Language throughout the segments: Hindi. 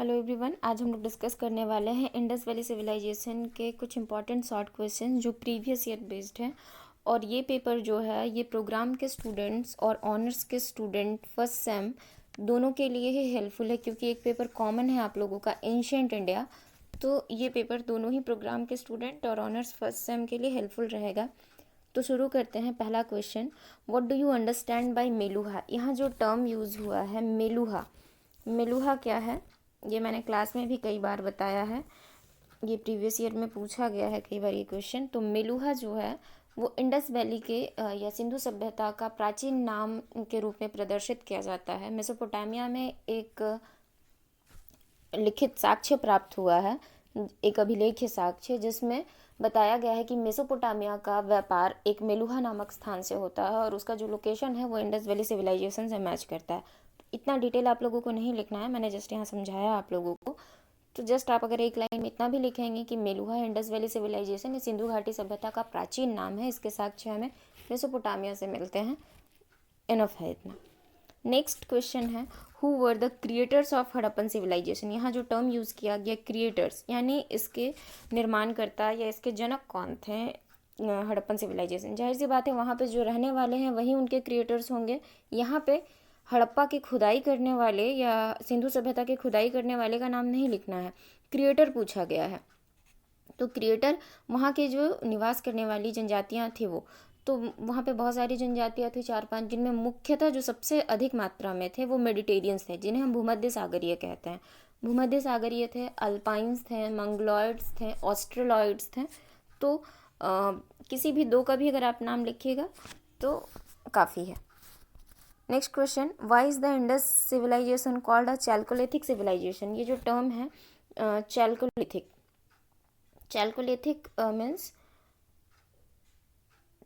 हेलो एवरीवन, आज हम लोग डिस्कस करने वाले हैं इंडस वैली सिविलाइजेशन के कुछ इंपॉर्टेंट शॉर्ट क्वेश्चन जो प्रीवियस ईयर बेस्ड हैं। और ये पेपर जो है ये प्रोग्राम के स्टूडेंट्स और ऑनर्स के स्टूडेंट फर्स्ट सेम दोनों के लिए ही हेल्पफुल है, क्योंकि एक पेपर कॉमन है आप लोगों का एंशिएंट इंडिया। तो ये पेपर दोनों ही प्रोग्राम के स्टूडेंट और ऑनर्स फर्स्ट सेम के लिए हेल्पफुल रहेगा। तो शुरू करते हैं। पहला question, what do you understand by Meluha. यहाँ जो टर्म यूज़ हुआ है मेलुहा, मेलुहा क्या है ये मैंने क्लास में भी कई बार बताया है, ये प्रीवियस ईयर में पूछा गया है कई बार ये क्वेश्चन। तो मेलुहा जो है वो इंडस वैली के या सिंधु सभ्यता का प्राचीन नाम के रूप में प्रदर्शित किया जाता है। मेसोपोटामिया में एक लिखित साक्ष्य प्राप्त हुआ है, एक अभिलेख्य साक्ष्य, जिसमें बताया गया है कि मेसोपोटामिया का व्यापार एक मेलुहा नामक स्थान से होता है और उसका जो लोकेशन है वो इंडस वैली सिविलाइजेशन से मैच करता है। इतना डिटेल आप लोगों को नहीं लिखना है, मैंने जस्ट यहाँ समझाया आप लोगों को। तो जस्ट आप अगर एक लाइन में इतना भी लिखेंगे कि Meluha Indus valley civilisation Sindhu घाटी सभ्यता का प्राचीन नाम है, इसके साक्ष्य हमें मेसोपोटामिया से मिलते हैं, इनफ है इतना। नेक्स्ट क्वेश्चन है, who were the creators of Harappan civilisation. यहाँ जो टर्म यूज़ किया गया क्रिएटर्स, यानी इसके निर्माणकर्ता या इसके जनक कौन थे हड़प्पन सिविलाइजेशन। जाहिर सी बात है वहाँ पे जो रहने वाले हैं वही उनके क्रिएटर्स होंगे। यहाँ पे हड़प्पा की खुदाई करने वाले या सिंधु सभ्यता की खुदाई करने वाले का नाम नहीं लिखना है, क्रिएटर पूछा गया है। तो क्रिएटर वहाँ के जो निवास करने वाली जनजातियाँ थी वो, तो वहाँ पे बहुत सारी जनजातियाँ थी, 4-5, जिनमें मुख्यतः जो सबसे अधिक मात्रा में थे वो मेडिटेरियंस थे, जिन्हें हम भूमध्य सागरीय कहते हैं। भूमध्य सागरीय थे, अल्पाइंस थे, मंगलॉइड्स थे, ऑस्ट्रेलॉइड्स थे। तो किसी भी दो का भी अगर आप नाम लिखिएगा तो काफ़ी है। Next question, why is the Indus civilisation called a chalcolithic civilisation. ये जो टर्म है चैल्कोलिथिक, चैल्कोलिथिक मीन्स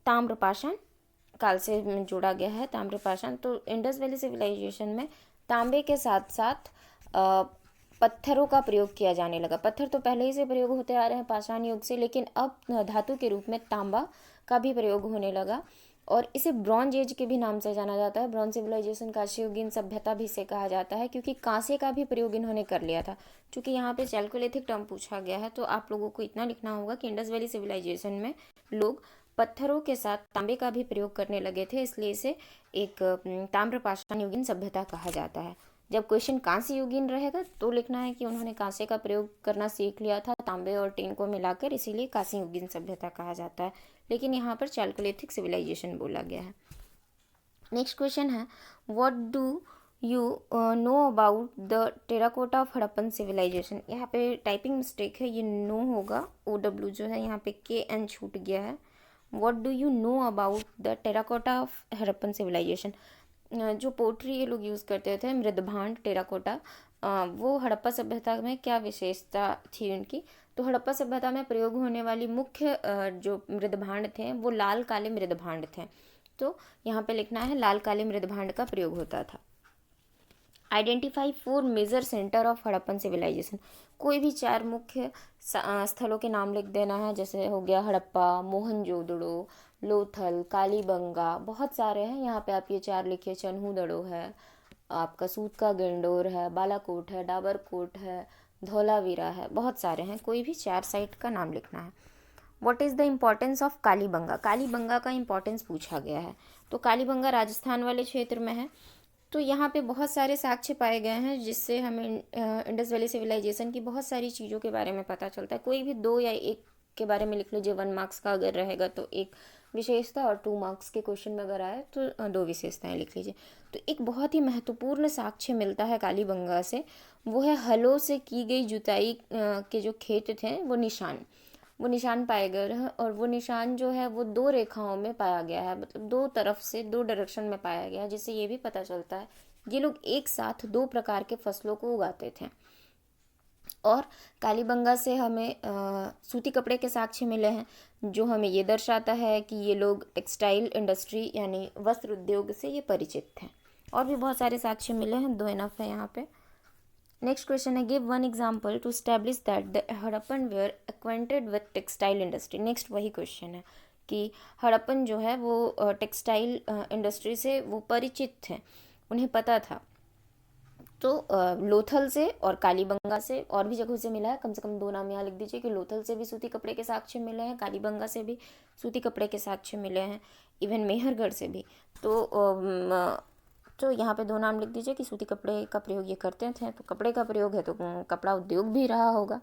ताम्रपाषाण काल से जोड़ा गया है, ताम्रपाषाण। तो इंडस वैली सिविलाइजेशन में तांबे के साथ साथ पत्थरों का प्रयोग किया जाने लगा। पत्थर तो पहले ही से प्रयोग होते आ रहे हैं पाषाण युग से, लेकिन अब धातु के रूप में तांबा का भी प्रयोग होने लगा और इसे ब्रॉन्ज एज के भी नाम से जाना जाता है। ब्रॉन्ज सिविलाइजेशन कांस्ययुगीन सभ्यता भी इसे कहा जाता है, क्योंकि कांसे का भी प्रयोग इन्होंने कर लिया था। क्योंकि यहाँ पे चैल्कोलिथिक टर्म पूछा गया है तो आप लोगों को इतना लिखना होगा कि इंडस वैली सिविलाइजेशन में लोग पत्थरों के साथ तांबे का भी प्रयोग करने लगे थे, इसलिए इसे एक ताम्रपाषाण युगीन सभ्यता कहा जाता है। जब क्वेश्चन कांस्य युगीन रहेगा तो लिखना है कि उन्होंने कांसे का प्रयोग करना सीख लिया था तांबे और टीन को मिलाकर, इसीलिए कांस्य युगीन सभ्यता कहा जाता है। लेकिन यहाँ पर चैल्कोलिथिक सिविलाइजेशन बोला गया है। नेक्स्ट क्वेश्चन है, what do you know about the terracotta of Harappan civilisation. यहाँ पे टाइपिंग मिस्टेक है, ये नो होगा, OW जो है यहाँ पे KN छूट गया है। What do you know about the terracotta of Harappan civilisation. जो पोट्री ये लोग यूज़ करते थे, मृदभांड टेराकोटा, वो हड़प्पा सभ्यता में क्या विशेषता थी उनकी। तो हड़प्पा सभ्यता में प्रयोग होने वाली मुख्य जो मृदभांड थे वो लाल काले मृदभांड थे। तो यहाँ पे लिखना है लाल काले मृदभांड का प्रयोग होता था। Identify 4 major centre of Harappan civilisation. कोई भी 4 मुख्य स्थलों के नाम लिख देना है, जैसे हो गया हड़प्पा, मोहनजोदड़ो, लोथल, कालीबंगा, बहुत सारे हैं। यहाँ पे आप ये 4 लिखिए, चन्हूदड़ो है, आपका सूत का गंडोर है, बालाकोट है, डाबरकोट है, धौलावीरा है, बहुत सारे हैं। कोई भी 4 साइट का नाम लिखना है। What is the importance of Kalibangan. Kalibangan का इम्पोर्टेंस पूछा गया है। तो कालीबंगा राजस्थान वाले क्षेत्र में है। तो यहाँ पे बहुत सारे साक्ष्य पाए गए हैं जिससे हमें इंडस वैली सिविलाइजेशन की बहुत सारी चीज़ों के बारे में पता चलता है। कोई भी 2 या 1 के बारे में लिख लीजिए, 1 मार्क्स का अगर रहेगा तो 1 विशेषता और 2 मार्क्स के क्वेश्चन में अगर आए तो 2 विशेषताएं लिख लीजिए। तो एक बहुत ही महत्वपूर्ण साक्ष्य मिलता है कालीबंगा से, वो है हलों से की गई जुताई के जो खेत थे वो निशान पाए गए हैं। और वो निशान जो है वो 2 रेखाओं में पाया गया है, मतलब 2 तरफ से 2 डायरेक्शन में पाया गया है, जिससे ये भी पता चलता है ये लोग एक साथ 2 प्रकार के फसलों को उगाते थे। और कालीबंगा से हमें सूती कपड़े के साक्ष्य मिले हैं, जो हमें ये दर्शाता है कि ये लोग टेक्सटाइल इंडस्ट्री यानी वस्त्र उद्योग से ये परिचित थे। और भी बहुत सारे साक्ष्य मिले हैं, 2 इनफ है यहाँ पे। नेक्स्ट क्वेश्चन है, give 1 example to establish that the Harappan were acquainted with textile industry. Next वही क्वेश्चन है कि हड़प्पन जो है वो टेक्सटाइल इंडस्ट्री से वो परिचित थे, उन्हें पता था। तो लोथल से और कालीबंगा से और भी जगहों से मिला है। कम से कम 2 नाम यहाँ लिख दीजिए कि लोथल से भी सूती कपड़े के साक्ष्य मिले हैं, कालीबंगा से भी सूती कपड़े के साक्ष्य मिले हैं, इवन मेहरगढ़ से भी। तो यहाँ पे 2 नाम लिख दीजिए कि सूती कपड़े का प्रयोग ये करते थे। तो कपड़े का प्रयोग है तो कपड़ा उद्योग भी रहा होगा।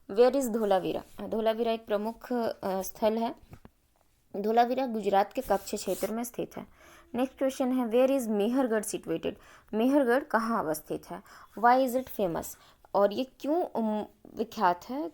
Where is Dholavira? धोलावीरा एक प्रमुख स्थल है। धोलावीरा गुजरात के कच्छ क्षेत्र में स्थित है। नेक्स्ट क्वेश्चन है where is Mehrgarh situated? Mehrgarh कहाँ अवस्थित है? Why is it famous? और ये क्यों विख्यात है?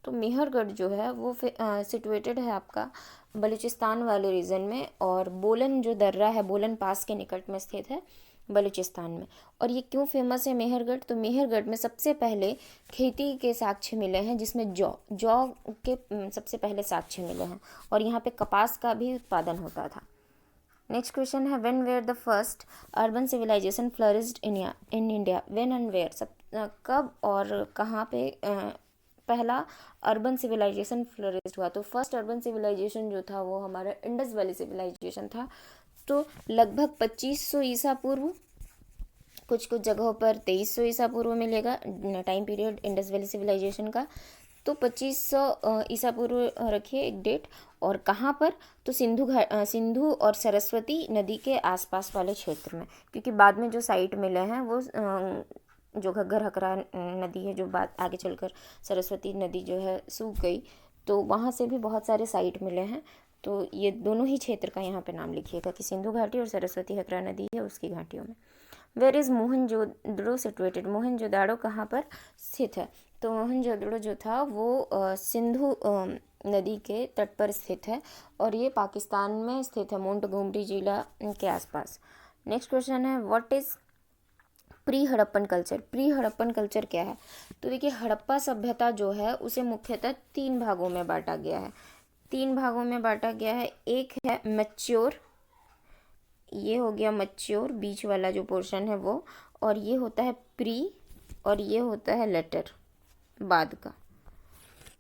तो मेहरगढ़ जो है वो सिचुएटेड है आपका बलूचिस्तान वाले रीजन में, और बोलन जो दर्रा है बोलन पास के निकट में स्थित है बलूचिस्तान में। और ये क्यों फेमस है मेहरगढ़? तो मेहरगढ़ में सबसे पहले खेती के साक्ष्य मिले हैं, जिसमें जौ के सबसे पहले साक्ष्य मिले हैं, और यहाँ पे कपास का भी उत्पादन होता था। नेक्स्ट क्वेश्चन है when were the first urban civilisation flourished in India? When and where, कब और कहाँ पे पहला अर्बन सिविलाइजेशन फ्लरिश्ड हुआ? तो फर्स्ट अर्बन सिविलाइजेशन जो था वो हमारा इंडस वैली सिविलाइजेशन था। तो लगभग 2500 ईसा पूर्व, कुछ जगहों पर 2300 ईसा पूर्व मिलेगा time period Indus valley civilisation का। तो 2500 ईसा पूर्व रखिए एक डेट। और कहाँ पर? तो सिंधु और सरस्वती नदी के आसपास वाले क्षेत्र में, क्योंकि बाद में जो साइट मिले हैं वो जो घग्गर हकरा नदी है, जो बाद आगे चलकर सरस्वती नदी जो है सूख गई, तो वहाँ से भी बहुत सारे साइट मिले हैं। तो ये दोनों ही क्षेत्र का यहाँ पे नाम लिखिएगा कि सिंधु घाटी और सरस्वती हकरा नदी है उसकी घाटियों में। Where is Mohenjodaro situated? Mohenjodaro कहाँ पर स्थित है? तो मोहनजोदड़ो जो था वो सिंधु नदी के तट पर स्थित है, और ये पाकिस्तान में स्थित है, मोंटगोमरी जिला के आसपास। नेक्स्ट क्वेश्चन है what is pre Harappan culture? Pre Harappan culture क्या है? तो देखिए हड़प्पा सभ्यता जो है उसे मुख्यतः 3 भागों में बांटा गया है। 3 भागों में बांटा गया है। एक है मैच्योर, ये हो गया मैच्योर, बीच वाला जो पोर्शन है वो, और ये होता है प्री, और ये होता है लेटर, बाद का।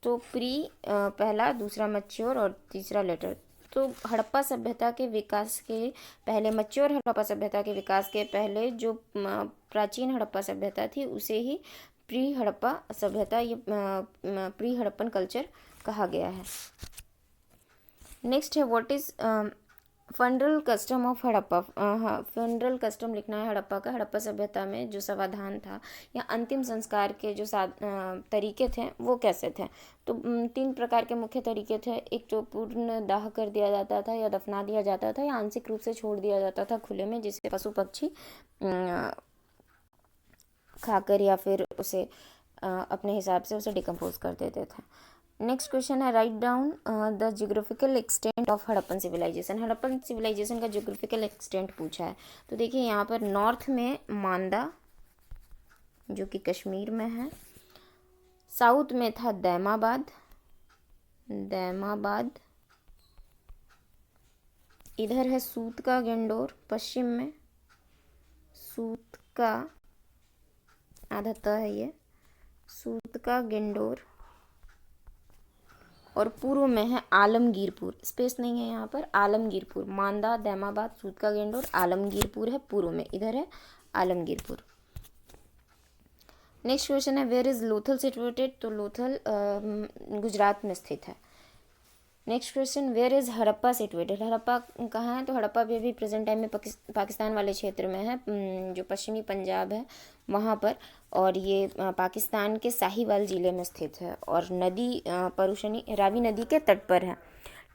तो प्री पहला, दूसरा मैच्योर और तीसरा लेटर। तो हड़प्पा सभ्यता के विकास के पहले, मैच्योर हड़प्पा सभ्यता के विकास के पहले जो प्राचीन हड़प्पा सभ्यता थी उसे ही प्री हड़प्पा सभ्यता, ये प्री हड़प्पन कल्चर कहा गया है। नेक्स्ट है what is funeral custom of Harappa? Funeral custom लिखना है हड़प्पा का। हड़प्पा सभ्यता में जो समाधान था या अंतिम संस्कार के जो तरीके थे वो कैसे थे? तो 3 प्रकार के मुख्य तरीके थे। एक तो पूर्ण दाह कर दिया जाता था या दफना दिया जाता था, या आंशिक रूप से छोड़ दिया जाता था खुले में, जिससे पशु पक्षी खाकर या फिर उसे अपने हिसाब से उसे डिकम्पोज कर देते थे। नेक्स्ट क्वेश्चन है write down the geographical extent of Harappan civilisation. Harappan civilisation का जियोग्राफिकल एक्सटेंट पूछा है। तो देखिए यहाँ पर नॉर्थ में मांदा जो कि कश्मीर में है, साउथ में था दैमाबाद, इधर है सूत का गेंडोर, पश्चिम में सूत का आधा त है ये, सूत का गेंडोर, और पूर्व में है आलमगीरपुर, स्पेस नहीं है यहाँ पर, आलमगीरपुर। मांदा, दैमाबाद, सूत का गेंडोर, आलमगीरपुर है पूर्व में, इधर है आलमगीरपुर। नेक्स्ट क्वेश्चन है वेयर इज़ लोथल सिचुएटेड? तो लोथल गुजरात में स्थित है। Next question where is Harappa situated? Harappa कहाँ है? तो हड़प्पा भी अभी प्रेजेंट टाइम में पाकिस्तान वाले क्षेत्र में है, जो पश्चिमी पंजाब है वहाँ पर, और ये पाकिस्तान के साहिवाल ज़िले में स्थित है, और नदी परुशनी रावी नदी के तट पर है।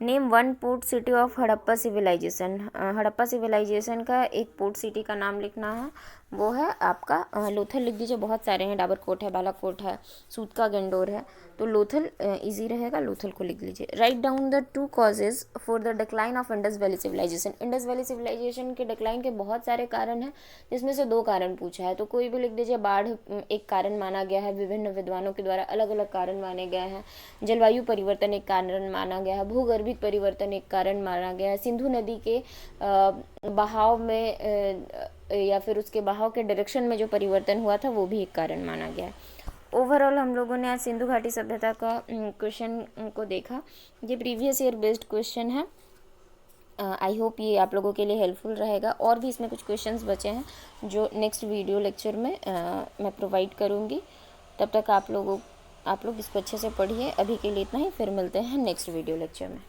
Name 1 port city of Harappa civilisation. Harappa civilisation का एक पोर्ट सिटी का नाम लिखना है, वो है आपका लोथल लिख दीजिए। बहुत सारे हैं, डाबरकोट है, बालाकोट है, सूत का गेंडोर है, तो लोथल इजी रहेगा, लोथल को लिख लीजिए। Write down the 2 causes for the decline of Indus valley civilisation. Indus valley civilisation के डिक्लाइन के बहुत सारे कारण हैं, जिसमें से 2 कारण पूछा है, तो कोई भी लिख दीजिए। बाढ़ एक कारण माना गया है, विभिन्न विद्वानों के द्वारा अलग अलग कारण माने गए हैं। जलवायु परिवर्तन एक कारण माना गया है, भूगर्भिक परिवर्तन एक कारण माना गया है, सिंधु नदी के बहाव में या फिर उसके बहाव के डायरेक्शन में जो परिवर्तन हुआ था वो भी एक कारण माना गया है। ओवरऑल हम लोगों ने आज सिंधु घाटी सभ्यता का क्वेश्चन को देखा। ये प्रीवियस ईयर बेस्ड क्वेश्चन है, आई होप ये आप लोगों के लिए हेल्पफुल रहेगा। और भी इसमें कुछ क्वेश्चंस बचे हैं जो नेक्स्ट वीडियो लेक्चर में मैं प्रोवाइड करूँगी। तब तक आप लोग इसको अच्छे से पढ़िए। अभी के लिए इतना ही, फिर मिलते हैं नेक्स्ट वीडियो लेक्चर में।